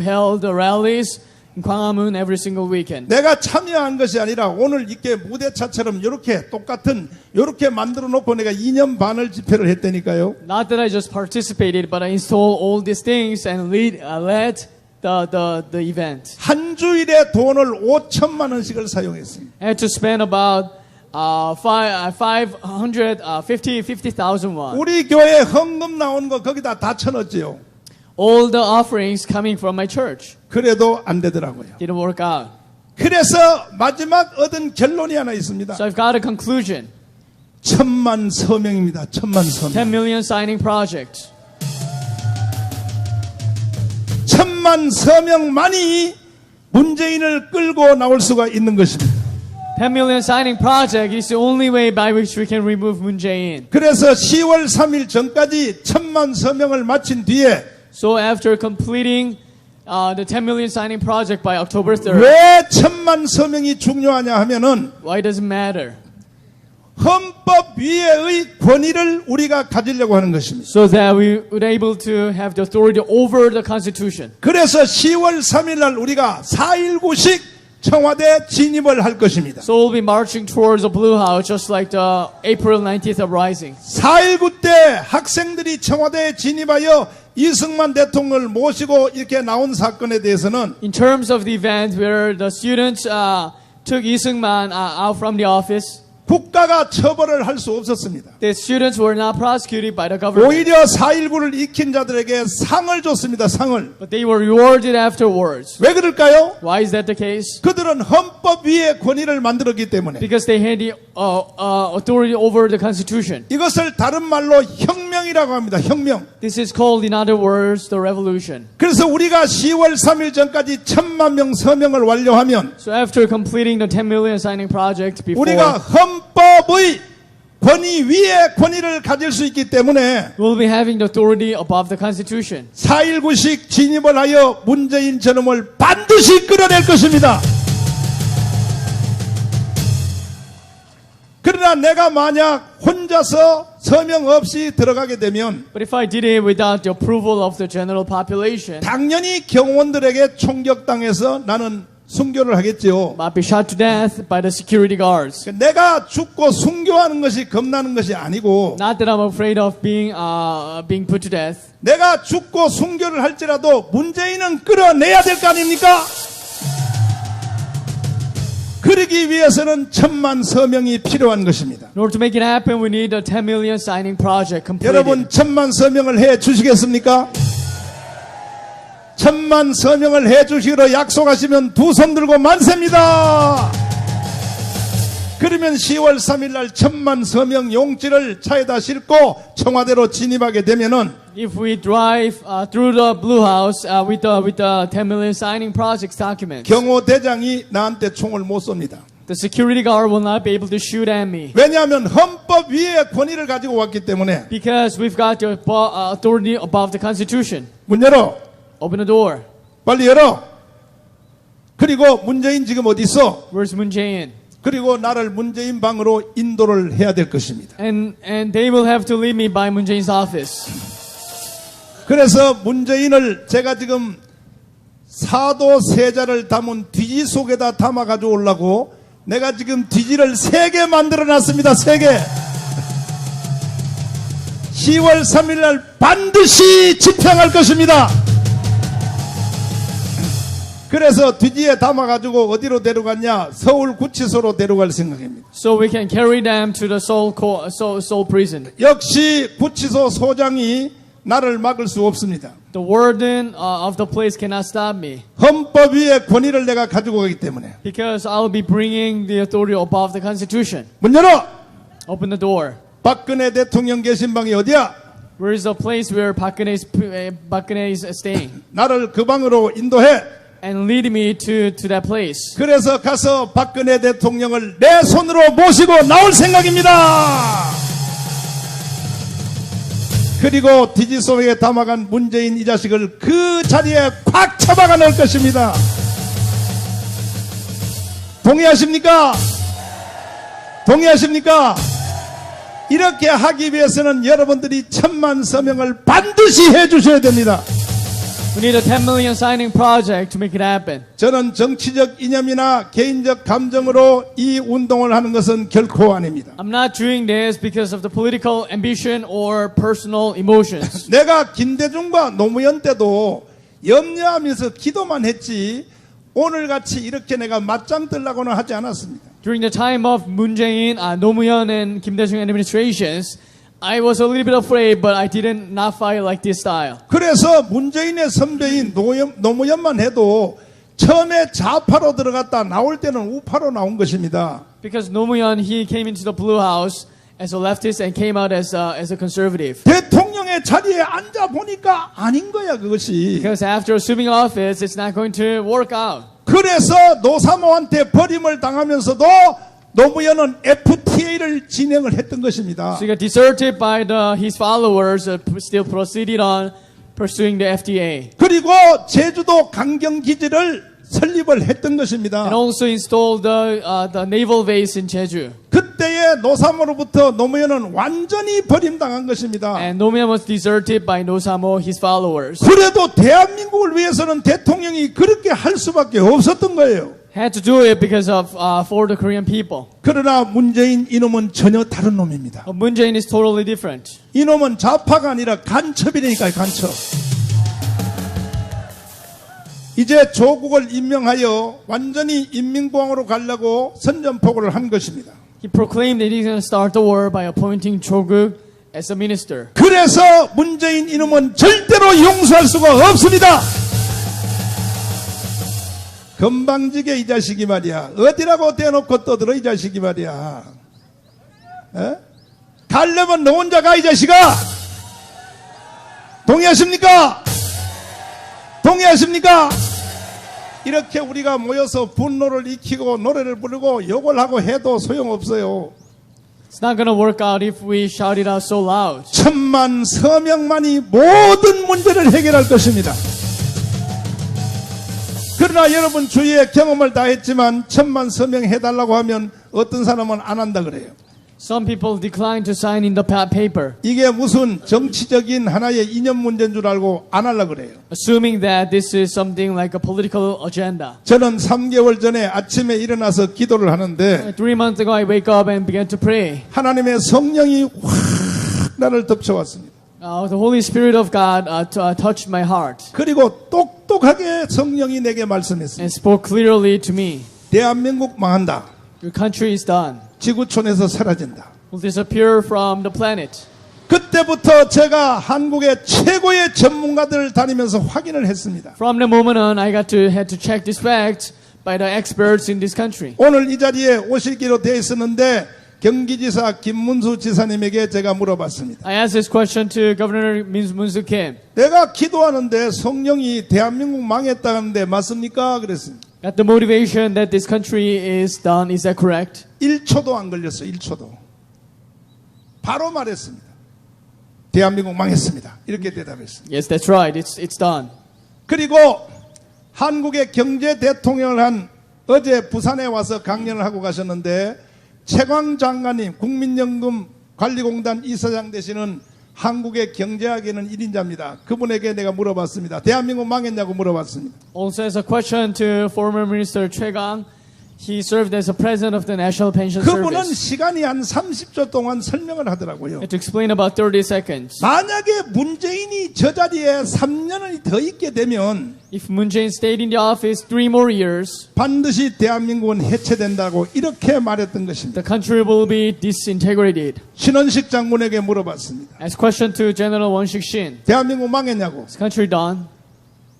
Speaker 2: held rallies in Gwanghwamun every single weekend.
Speaker 1: 내가 참여한 것이 아니라 오늘 이렇게 무대차처럼 이렇게 똑같은 이렇게 만들어 놓고 내가 2년 반을 집회를 했다니까요.
Speaker 2: Not that I just participated, but I installed all these things and led the event.
Speaker 1: 한 주일에 돈을 5천만 원씩을 사용했습니다.
Speaker 2: I had to spend about 50,000 won.
Speaker 1: 우리 교회 헌금 나온 거 거기다 다 쳐넣었지요.
Speaker 2: All the offerings coming from my church.
Speaker 1: 그래도 안 되더라고요.
Speaker 2: Didn't work out.
Speaker 1: 그래서 마지막 얻은 결론이 하나 있습니다.
Speaker 2: So I've got a conclusion.
Speaker 1: 1,000만 서명입니다. 1,000만
Speaker 2: 10
Speaker 1: 서명.
Speaker 2: million signing project.
Speaker 1: 1,000만 서명만이 문재인을 끌고 나올 수가 있는 것입니다.
Speaker 2: 10 million signing project is the only way by which we can remove Moon Jae-in.
Speaker 1: 그래서 10월 3일 전까지 1,000만 서명을 마친 뒤에
Speaker 2: So after completing the 10 million signing project by October 3rd,
Speaker 1: 왜 1,000만 서명이 중요하냐 하면은
Speaker 2: why does it matter?
Speaker 1: 헌법 위에의 권위를 우리가 가지려고 하는 것입니다.
Speaker 2: So that we would able to have the authority over the Constitution.
Speaker 1: 그래서 10월 3일 날 우리가 4.19식 청와대 진입을 할 것입니다.
Speaker 2: So we'll be marching towards the Blue House just like the April 19th uprising.
Speaker 1: 4.19 때 학생들이 청와대에 진입하여 이승만 대통령을 모시고 이렇게 나온 사건에 대해서는
Speaker 2: In terms of the event where the students took Lee Seung-man out from the office,
Speaker 1: 국가가 처벌을 할 수 없었습니다.
Speaker 2: the students were not prosecuted by the government,
Speaker 1: 오히려 4.19를 익힌 자들에게 상을 줬습니다. 상을.
Speaker 2: but they were rewarded afterwards.
Speaker 1: 왜 그럴까요?
Speaker 2: Why is that the case?
Speaker 1: 그들은 헌법 위에 권위를 만들었기 때문에.
Speaker 2: Because they had the authority over the Constitution.
Speaker 1: 이것을 다른 말로 혁명이라고 합니다. 혁명.
Speaker 2: This is called, in other words, the revolution.
Speaker 1: 그래서 우리가 10월 3일 전까지 1,000만 명 서명을 완료하면
Speaker 2: So after completing the 10 million signing project before,
Speaker 1: 우리가 헌법의 권위 위에 권위를 가질 수 있기 때문에
Speaker 2: we'll be having the authority above the Constitution.
Speaker 1: 4.19식 진입을 하여 문재인 저놈을 반드시 끌어낼 것입니다. 그러나 내가 만약 혼자서 서명 없이 들어가게 되면
Speaker 2: But if I did it without the approval of the general population,
Speaker 1: 당연히 경호원들에게 총격당해서 나는 순교를 하겠지요.
Speaker 2: might be shot to death by the security guards.
Speaker 1: 내가 죽고 순교하는 것이 겁나는 것이 아니고
Speaker 2: Not that I'm afraid of being put to death.
Speaker 1: 내가 죽고 순교를 할지라도 문재인은 끌어내야 될 거 아닙니까? 그러기 위해서는 1000만 서명이 필요한 것입니다.
Speaker 2: In order to make it happen, we need a 10 million signing project completed.
Speaker 1: 여러분 1000만 서명을 해 주시겠습니까? 1000만 서명을 해 주시기로 약속하시면 두 손 들고 만세입니다. 그러면 10월 3일 날 1000만 서명 용지를 차에다 싣고 청와대로 진입하게 되면은
Speaker 2: If we drive through the Blue House with the 10 million signing projects documents,
Speaker 1: 경호대장이 나한테 총을 못 쏩니다.
Speaker 2: the security guard will not be able to shoot at me.
Speaker 1: 왜냐하면 헌법 위에 권위를 가지고 왔기 때문에.
Speaker 2: Because we've got the authority above the Constitution.
Speaker 1: 문 열어.
Speaker 2: Open the door.
Speaker 1: 빨리 열어. 그리고 문재인 지금 어디 있어?
Speaker 2: Where's Moon Jae-in?
Speaker 1: 그리고 나를 문재인 방으로 인도를 해야 될 것입니다.
Speaker 2: And they will have to lead me by Moon Jae-in's office.
Speaker 1: 그래서 문재인을 제가 지금 사도 세자를 담은 뒤지 속에다 담아 가지고 오려고 내가 지금 뒤지를 3개 만들어 놨습니다. 3개. 10월 3일 날 반드시 집행할 것입니다. 그래서 뒤지에 담아 가지고 어디로 데려갔냐? 서울 구치소로 데려갈 생각입니다.
Speaker 2: So we can carry them to the Seoul prison.
Speaker 1: 역시 구치소 소장이 나를 막을 수 없습니다.
Speaker 2: The warden of the place cannot stop me.
Speaker 1: 헌법 위에 권위를 내가 가지고 가기 때문에.
Speaker 2: Because I'll be bringing the authority above the Constitution.
Speaker 1: 문 열어!
Speaker 2: Open the door.
Speaker 1: 박근혜 대통령 계신 방이 어디야?
Speaker 2: Where is the place where Park Geun-hye is staying?
Speaker 1: 나를 그 방으로 인도해.
Speaker 2: And lead me to that place.
Speaker 1: 그래서 가서 박근혜 대통령을 내 손으로 모시고 나올 생각입니다. 그리고 뒤지 속에 담아간 문재인 이 자식을 그 자리에 콱 잡아가 넣을 것입니다. 동의하십니까? 동의하십니까? 이렇게 하기 위해서는 여러분들이 1000만 서명을 반드시 해주셔야 됩니다.
Speaker 2: We need a 10 million signing project to make it happen.
Speaker 1: 저는 정치적 이념이나 개인적 감정으로 이 운동을 하는 것은 결코 아닙니다.
Speaker 2: I'm not doing this because of the political ambition or personal emotions.
Speaker 1: 내가 김대중과 노무현 때도 염려하면서 기도만 했지 오늘같이 이렇게 내가 맞짱 뜨려고는 하지 않았습니다.
Speaker 2: During the time of Moon Jae-in, Roh Moo-hyun and Kim Dae-jung administrations, I was a little bit afraid, but I didn't not fight like this style.
Speaker 1: 그래서 문재인의 선배인 노무현만 해도 처음에 좌파로 들어갔다 나올 때는 우파로 나온 것입니다.
Speaker 2: Because Roh Moo-hyun, he came into the Blue House as a leftist and came out as a conservative.
Speaker 1: 대통령의 자리에 앉아 보니까 아닌 거야 그것이.
Speaker 2: Because after assuming office, it's not going to work out.
Speaker 1: 그래서 노사모한테 버림을 당하면서도 노무현은 FTA를 진행을 했던 것입니다.
Speaker 2: So he got deserted by his followers, still proceeded on pursuing the FTA.
Speaker 1: 그리고 제주도 강경기지를 설립을 했던 것입니다.
Speaker 2: And also installed the naval base in Jeju.
Speaker 1: 그때의 노사모로부터 노무현은 완전히 버림당한 것입니다.
Speaker 2: And Roh Moo-hyun was deserted by Noh Sam-oh, his followers.
Speaker 1: 그래도 대한민국을 위해서는 대통령이 그렇게 할 수밖에 없었던 거예요.
Speaker 2: Had to do it because of for the Korean people.
Speaker 1: 그러나 문재인 이놈은 전혀 다른 놈입니다.
Speaker 2: But Moon Jae-in is totally different.
Speaker 1: 이놈은 좌파가 아니라 간첩이니까요, 간첩. 이제 조국을 임명하여 완전히 인민공화국으로 가려고 선전포고를 한 것입니다.
Speaker 2: He proclaimed that he's going to start the war by appointing Cho-guk as a minister.
Speaker 1: 그래서 문재인 이놈은 절대로 용서할 수가 없습니다. 건방지게 이 자식이 말이야. 어디라고 대놓고 떠들어 이 자식이 말이야. 에? 가려면 너 혼자 가 이 자식아. 동의하십니까? 동의하십니까? 이렇게 우리가 모여서 분노를 익히고 노래를 부르고 욕을 하고 해도 소용없어요.
Speaker 2: It's not going to work out if we shout it out so loud.
Speaker 1: 1000만 서명만이 모든 문제를 해결할 것입니다. 그러나 여러분 주위에 경험을 다 했지만 1000만 서명 해달라고 하면 어떤 사람은 안 한다 그래요.
Speaker 2: Some people declined to sign in the paper,
Speaker 1: 이게 무슨 정치적인 하나의 이념 문제인 줄 알고 안 하려고 그래요.
Speaker 2: assuming that this is something like a political agenda.
Speaker 1: 저는 3개월 전에 아침에 일어나서 기도를 하는데
Speaker 2: 3 months ago, I wake up and began to pray.
Speaker 1: 하나님의 성령이 확 나를 덮쳐왔습니다.
Speaker 2: The Holy Spirit of God touched my heart
Speaker 1: 그리고 똑똑하게 성령이 내게 말씀했습니다.
Speaker 2: and spoke clearly to me.
Speaker 1: 대한민국 망한다.
Speaker 2: Your country is done.
Speaker 1: 지구촌에서 사라진다.
Speaker 2: Will disappear from the planet.
Speaker 1: 그때부터 제가 한국의 최고의 전문가들을 다니면서 확인을 했습니다.
Speaker 2: From the moment on, I had to check this fact by the experts in this country.
Speaker 1: 오늘 이 자리에 오실기로 되어 있었는데 경기지사 김문수 지사님에게 제가 물어봤습니다.
Speaker 2: I asked this question to Governor Munsu Kim.
Speaker 1: 내가 기도하는데 성령이 대한민국 망했다는데 맞습니까? 그랬습니다.
Speaker 2: Got the motivation that this country is done. Is that correct?
Speaker 1: 1초도 안 걸렸어요. 1초도. 바로 말했습니다. 대한민국 망했습니다. 이렇게 대답했습니다.
Speaker 2: Yes, that's right. It's done.
Speaker 1: 그리고 한국의 경제 대통령을 한 어제 부산에 와서 강연을 하고 가셨는데 최광 장관님 국민연금 관리공단 이사장 되시는 한국의 경제학에는 1인자입니다. 그분에게 내가 물어봤습니다. 대한민국 망했냐고 물어봤습니다.
Speaker 2: Also, as a question to former Minister Choi Gang, he served as a president of the National Pension
Speaker 1: 그분은
Speaker 2: Service.
Speaker 1: 시간이 한 30초 동안 설명을 하더라고요.
Speaker 2: To explain about 30 seconds.
Speaker 1: 만약에 문재인이 저 자리에 3년을 더 있게 되면
Speaker 2: If Moon Jae-in stayed in the office 3 more years,
Speaker 1: 반드시 대한민국은 해체된다고 이렇게 말했던 것입니다.
Speaker 2: the country will be disintegrated.
Speaker 1: 신원식 장군에게 물어봤습니다.
Speaker 2: As question to General Won-sik Shin,
Speaker 1: 대한민국 망했냐고.
Speaker 2: is country done?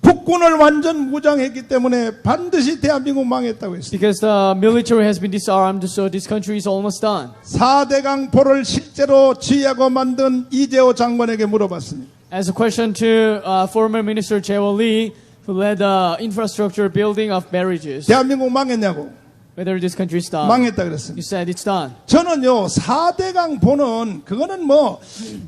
Speaker 1: 국군을 완전 무장했기 때문에 반드시 대한민국 망했다고 했습니다.
Speaker 2: Because the military has been disarmed, so this country is almost done.
Speaker 1: 4대강 포를 실제로 지휘하고 만든 이재호 장관에게 물어봤습니다.
Speaker 2: As a question to former Minister Jae-won Lee, who led the infrastructure building of barrages,
Speaker 1: 대한민국 망했냐고.
Speaker 2: whether this country is done.
Speaker 1: 망했다
Speaker 2: You
Speaker 1: 그랬습니다.
Speaker 2: said it's done.
Speaker 1: 저는요 4대강 포는 그거는 뭐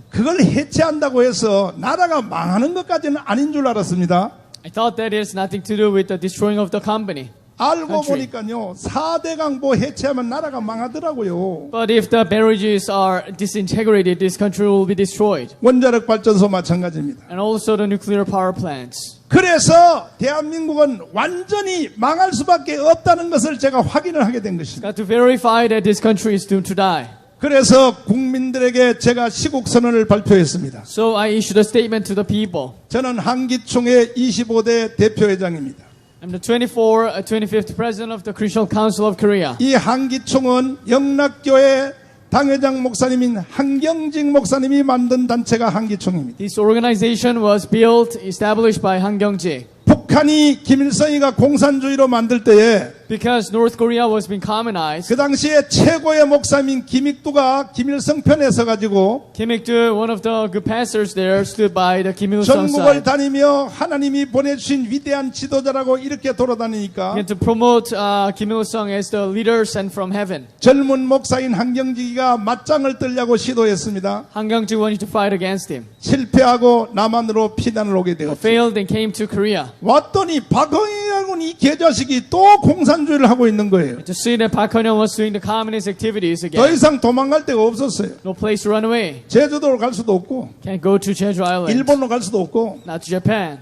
Speaker 1: 그걸 해체한다고 해서 나라가 망하는 것까지는 아닌 줄 알았습니다.
Speaker 2: I thought that it has nothing to do with the destroying of the company.
Speaker 1: 알고
Speaker 2: country.
Speaker 1: 보니까요 4대강 포 해체하면 나라가 망하더라고요.
Speaker 2: But if the barrages are disintegrated, this country will be destroyed.
Speaker 1: 원자력 발전소 마찬가지입니다.
Speaker 2: And also the nuclear power plants.
Speaker 1: 그래서 대한민국은 완전히 망할 수밖에 없다는 것을 제가 확인을 하게 된 것입니다.
Speaker 2: Got to verify that this country is doomed to die.
Speaker 1: 그래서 국민들에게 제가 시국선언을 발표했습니다.
Speaker 2: So I issued a statement to the people.
Speaker 1: 저는 한기총회 25대 대표회장입니다.
Speaker 2: I'm the 25th president of the Christian Council of Korea.
Speaker 1: 이 한기총은 영락교회 당회장 목사님인 한경직 목사님이 만든 단체가 한기총입니다.
Speaker 2: This organization was built, established by Han Kyung-ji.
Speaker 1: 북한이 김일성이가 공산주의로 만들 때에
Speaker 2: Because North Korea was being communized,
Speaker 1: 그 당시에 최고의 목사님인 김익두가 김일성 편에 서가지고
Speaker 2: Kim Il-sung, one of the good pastors there, stood by the Kim Il-sung
Speaker 1: 전국을
Speaker 2: side.
Speaker 1: 다니며 하나님이 보내주신 위대한 지도자라고 이렇게 돌아다니니까
Speaker 2: And to promote Kim Il-sung as the leader sent from heaven.
Speaker 1: 젊은 목사인 한경직이가 맞짱을 뜨려고 시도했습니다.
Speaker 2: Han Kyung-ji wanted to fight against him.
Speaker 1: 실패하고 남한으로 피난을 오게 되었죠.
Speaker 2: Failed and came to Korea.
Speaker 1: 왔더니 박헌희라고는 이 개자식이 또 공산주의를 하고 있는 거예요.
Speaker 2: To see that Park Hun-young was doing the communist activities
Speaker 1: 더
Speaker 2: again.
Speaker 1: 이상 도망갈 데가 없었어요.
Speaker 2: No place to run away.
Speaker 1: 제주도로 갈 수도 없고
Speaker 2: Can't go to Jeju Island.
Speaker 1: 일본으로 갈 수도 없고
Speaker 2: Not to Japan.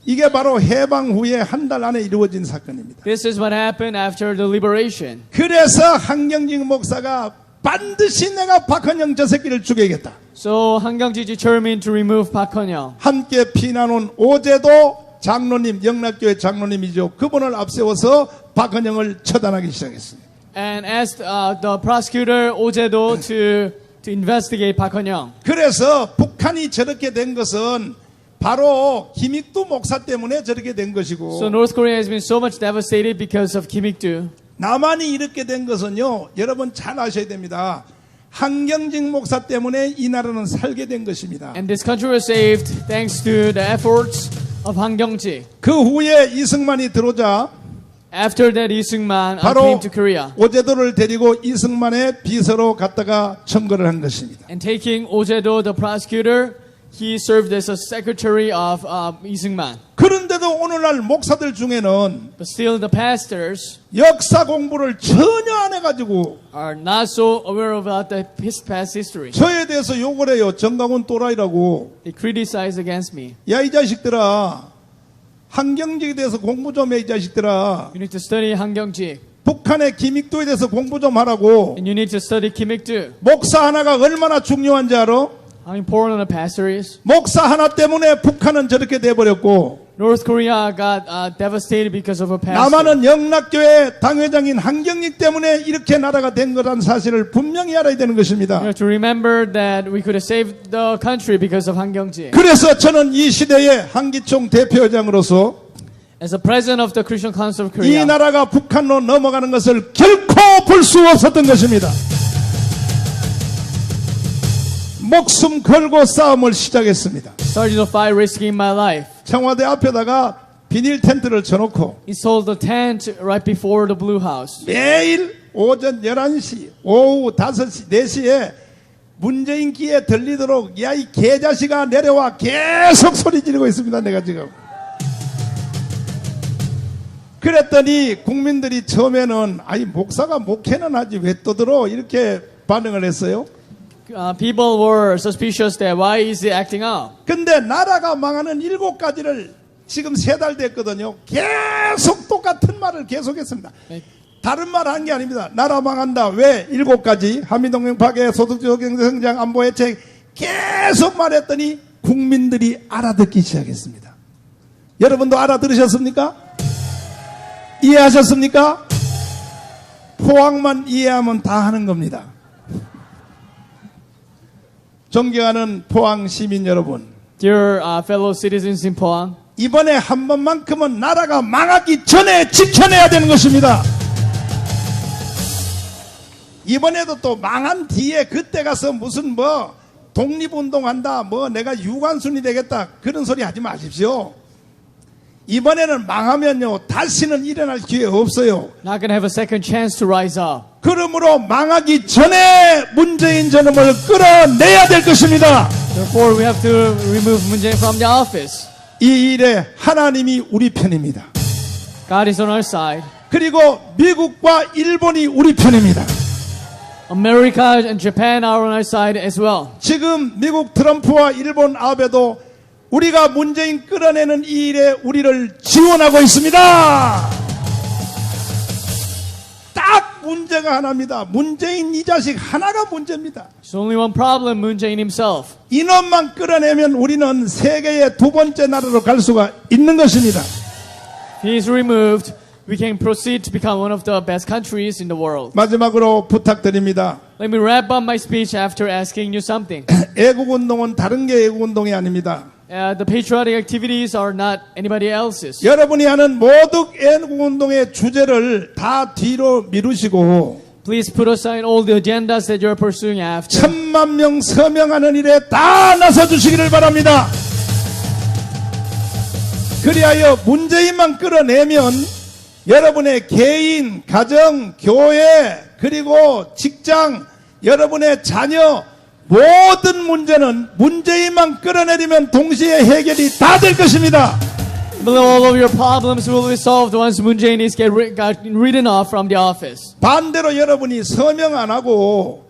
Speaker 1: 이게 바로 해방 후에 한 달 안에 이루어진 사건입니다.
Speaker 2: This is what happened after the liberation.
Speaker 1: 그래서 한경직 목사가 반드시 내가 박헌영 저 새끼를 죽여야겠다.
Speaker 2: So Han Kyung-ji determined to remove Park Hun-young.
Speaker 1: 함께 피난 온 오제도 장로님, 영락교회 장로님이죠. 그분을 앞세워서 박헌영을 처단하기 시작했습니다.
Speaker 2: And asked the prosecutor Oh-jae-do to investigate Park Hun-young.
Speaker 1: 그래서 북한이 저렇게 된 것은 바로 김익두 목사 때문에 저렇게 된 것이고
Speaker 2: So North Korea has been so much devastated because of Kim Il-sung.
Speaker 1: 남한이 이렇게 된 것은요. 여러분 잘 아셔야 됩니다. 한경직 목사 때문에 이 나라는 살게 된 것입니다.
Speaker 2: And this country was saved thanks to the efforts of Han Kyung-ji.
Speaker 1: 그 후에 이승만이 들어오자
Speaker 2: After that, Lee Seung-man
Speaker 1: 바로
Speaker 2: came to Korea.
Speaker 1: 오제도를 데리고 이승만의 비서로 갔다가 청거를 한 것입니다.
Speaker 2: And taking Oh-jae-do, the prosecutor, he served as a secretary of Lee Seung-man.
Speaker 1: 그런데 그런데도 오늘날 목사들 중에는
Speaker 2: But still, the pastors
Speaker 1: 역사 공부를 전혀 안 해가지고
Speaker 2: are not so aware about his past history.
Speaker 1: 저에 대해서 욕을 해요. 정강훈 또라이라고.
Speaker 2: They criticize against me.
Speaker 1: 야, 이 자식들아. 한경직에 대해서 공부 좀 해, 이 자식들아.
Speaker 2: You need to study 한경직.
Speaker 1: 북한의 기믹도에 대해서 공부 좀 하라고.
Speaker 2: And you need to study Kimik-do.
Speaker 1: 목사 하나가 얼마나 중요한지 알아?
Speaker 2: How important a pastor is.
Speaker 1: 목사 하나 때문에 북한은 저렇게 돼버렸고
Speaker 2: North Korea got devastated because of a pastor.
Speaker 1: 남한은 영락교회 당회장인 한경직 때문에 이렇게 나라가 된 거라는 사실을 분명히 알아야 되는 것입니다.
Speaker 2: You have to remember that we could have saved the country because of 한경직.
Speaker 1: 그래서 저는 이 시대의 한기총 대표회장으로서
Speaker 2: As a president of the Christian Council of
Speaker 1: 이
Speaker 2: Korea,
Speaker 1: 나라가 북한으로 넘어가는 것을 결코 볼 수 없었던 것입니다. 목숨 걸고 싸움을 시작했습니다.
Speaker 2: started to fight, risking my life.
Speaker 1: 청와대 앞에다가 비닐 텐트를 쳐놓고
Speaker 2: Installed the tent right before the Blue House.
Speaker 1: 매일 오전 11시, 오후 5시, 4시에 문재인 귀에 들리도록 야, 이 개자식아 내려와 계속 소리 지르고 있습니다. 내가 지금. 그랬더니 국민들이 처음에는 아이 목사가 목회는 하지 왜 떠들어 이렇게 반응을 했어요.
Speaker 2: People were suspicious that why is he acting out?
Speaker 1: 근데 나라가 망하는 7가지를 지금 3달 됐거든요. 계속 똑같은 말을 계속했습니다. 다른 말 한 게 아닙니다. 나라 망한다. 왜? 7가지. 한미동맹 파괴, 소득주도 경제성장, 안보 해책 계속 말했더니 국민들이 알아듣기 시작했습니다. 여러분도 알아들으셨습니까? 이해하셨습니까? 포항만 이해하면 다 하는 겁니다. 존경하는 포항 시민 여러분,
Speaker 2: Dear fellow citizens in Pohang,
Speaker 1: 이번에 한 번만큼은 나라가 망하기 전에 지켜내야 되는 것입니다. 이번에도 또 망한 뒤에 그때 가서 무슨 뭐 독립운동한다, 뭐 내가 유관순이 되겠다 그런 소리 하지 마십시오. 이번에는 망하면요 다시는 일어날 기회 없어요.
Speaker 2: not going to have a second chance to rise up.
Speaker 1: 그러므로 망하기 전에 문재인 저놈을 끌어내야 될 것입니다.
Speaker 2: Therefore, we have to remove Moon Jae-in from the office.
Speaker 1: 이 일에 하나님이 우리 편입니다.
Speaker 2: God is on our side.
Speaker 1: 그리고 미국과 일본이 우리 편입니다.
Speaker 2: America and Japan are on our side as well.
Speaker 1: 지금 미국 트럼프와 일본 아베도 우리가 문재인 끌어내는 이 일에 우리를 지원하고 있습니다. 딱 문제가 하나입니다. 문재인 이 자식 하나가 문제입니다.
Speaker 2: There's only one problem, Moon Jae-in himself.
Speaker 1: 이놈만 끌어내면 우리는 세계의 2번째 나라로 갈 수가 있는 것입니다.
Speaker 2: If he is removed, we can proceed to become one of the best countries in the world.
Speaker 1: 마지막으로 부탁드립니다.
Speaker 2: Let me wrap up my speech after asking you something.
Speaker 1: 애국운동은 다른 게 애국운동이 아닙니다.
Speaker 2: The patriotic activities are not anybody else's.
Speaker 1: 여러분이 하는 모든 애국운동의 주제를 다 뒤로 미루시고
Speaker 2: Please put aside all the agendas that you're pursuing after.
Speaker 1: 1000만 명 서명하는 일에 다 나서주시기를 바랍니다. 그리하여 문재인만 끌어내면 여러분의 개인, 가정, 교회, 그리고 직장, 여러분의 자녀 모든 문제는 문재인만 끌어내리면 동시에 해결이 다 될 것입니다.
Speaker 2: All of your problems will be solved once Moon Jae-in is got ridden off from the office.
Speaker 1: 반대로 여러분이 서명 안 하고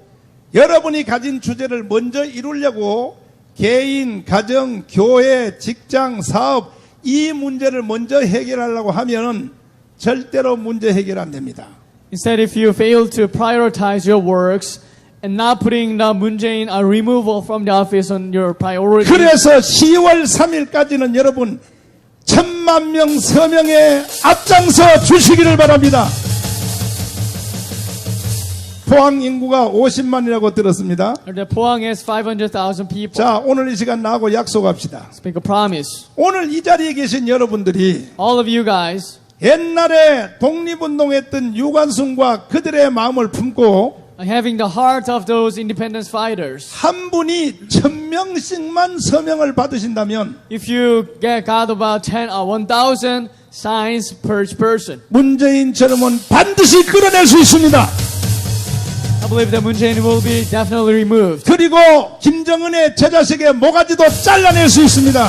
Speaker 1: 여러분이 가진 주제를 먼저 이루려고 개인, 가정, 교회, 직장, 사업 이 문제를 먼저 해결하려고 하면 절대로 문제 해결 안 됩니다.
Speaker 2: Instead, if you fail to prioritize your works and not putting the Moon Jae-in removal from the office on your priority.
Speaker 1: 그래서 10월 3일까지는 여러분 1000만 명 서명에 앞장서 주시기를 바랍니다. 포항 인구가 50만이라고 들었습니다.
Speaker 2: The Pohang has 500,000 people.
Speaker 1: 자, 오늘 이 시간 나하고 약속합시다.
Speaker 2: Let's make a promise.
Speaker 1: 오늘 이 자리에 계신 여러분들이
Speaker 2: All of you guys,
Speaker 1: 옛날에 독립운동했던 유관순과 그들의 마음을 품고
Speaker 2: having the heart of those independence fighters,
Speaker 1: 한 분이 1000명씩만 서명을 받으신다면
Speaker 2: if you got about 1,000 signs per person,
Speaker 1: 문재인처럼은 반드시 끌어낼 수 있습니다.
Speaker 2: I believe that Moon Jae-in will be definitely removed.
Speaker 1: 그리고 김정은의 제자식의 모가지도 잘라낼 수 있습니다.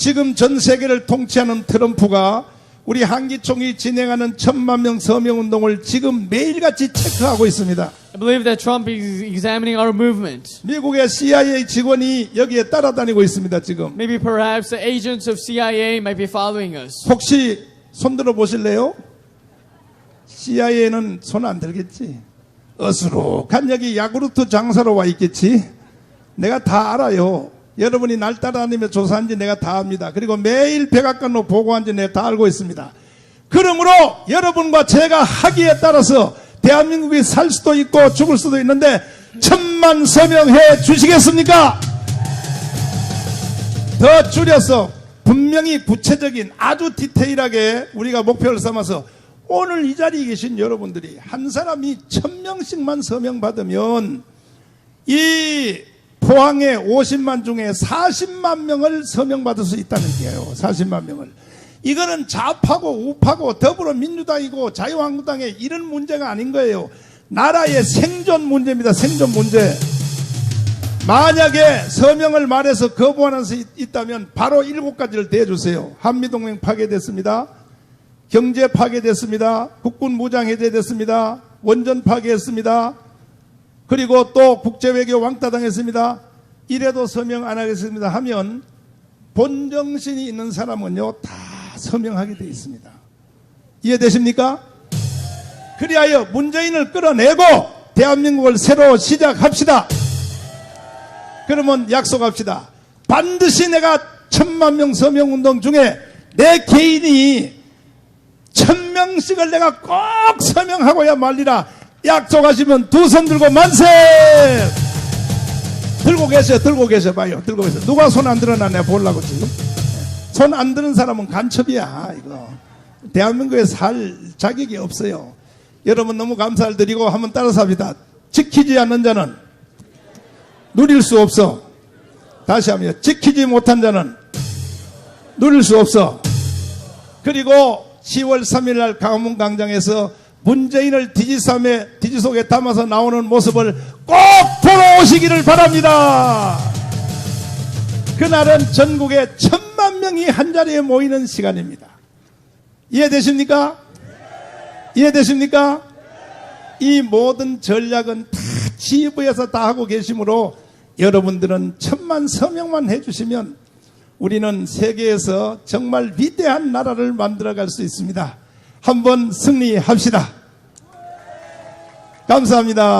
Speaker 1: 지금 전 세계를 통치하는 트럼프가 우리 한기총이 진행하는 1,000만 명 서명 운동을 지금 매일같이 체크하고 있습니다.
Speaker 2: I believe that Trump is examining our movement.
Speaker 1: 미국의 CIA 직원이 여기에 따라다니고 있습니다. 지금
Speaker 2: Maybe perhaps the agents of CIA might be following us.
Speaker 1: 혹시 손들어 보실래요? CIA는 손 안 들겠지. 어수룩한 여기 야구르트 장사로 와 있겠지. 내가 다 알아요. 여러분이 날 따라다니며 조사한지 내가 다 압니다. 그리고 매일 백악관으로 보고한지 내가 다 알고 있습니다. 그러므로 여러분과 제가 하기에 따라서 대한민국이 살 수도 있고 죽을 수도 있는데 1,000만 서명해 주시겠습니까? 더 줄여서 분명히 구체적인 아주 디테일하게 우리가 목표를 삼아서 오늘 이 자리에 계신 여러분들이 한 사람이 1,000명씩만 서명 받으면 이 포항의 50만 중에 40만 명을 서명받을 수 있다는 거예요. 40만 명을. 이거는 좌파고 우파고 더불어민주당이고 자유한국당의 이런 문제가 아닌 거예요. 나라의 생존 문제입니다. 생존 문제. 만약에 서명을 말해서 거부하는 수 있다면 바로 7가지를 대주세요. 한미동맹 파괴됐습니다. 경제 파괴됐습니다. 국군 무장 해제됐습니다. 원전 파괴했습니다. 그리고 또 국제외교 왕따 당했습니다. 이래도 서명 안 하겠습니다 하면 본정신이 있는 사람은요 다 서명하게 되어 있습니다. 이해되십니까? 그리하여 문재인을 끌어내고 대한민국을 새로 시작합시다. 그러면 약속합시다. 반드시 내가 1,000만 명 서명운동 중에 내 개인이 1,000명씩을 내가 꼭 서명하고야 말리라. 약속하시면 두 손 들고 만세! 들고 계셔 봐요. 들고 계셔. 누가 손 안 들어나 내가 보려고 지금. 손 안 드는 사람은 간첩이야 이거. 대한민국에 살 자격이 없어요. 여러분 너무 감사를 드리고 한번 따라서 합니다. 지키지 않는 자는 누릴 수 없어. 다시 하면 지키지 못한 자는 누릴 수 없어. 그리고 10월 3일 날 강화문 광장에서 문재인을 디지 속에 담아서 나오는 모습을 꼭 보러 오시기를 바랍니다. 그날은 전국에 1,000만 명이 한자리에 모이는 시간입니다. 이해되십니까? 이해되십니까? 이 모든 전략은 다 지휘부에서 다 하고 계시므로 여러분들은 1,000만 서명만 해주시면 우리는 세계에서 정말 위대한 나라를 만들어갈 수 있습니다. 한번 승리합시다. 감사합니다.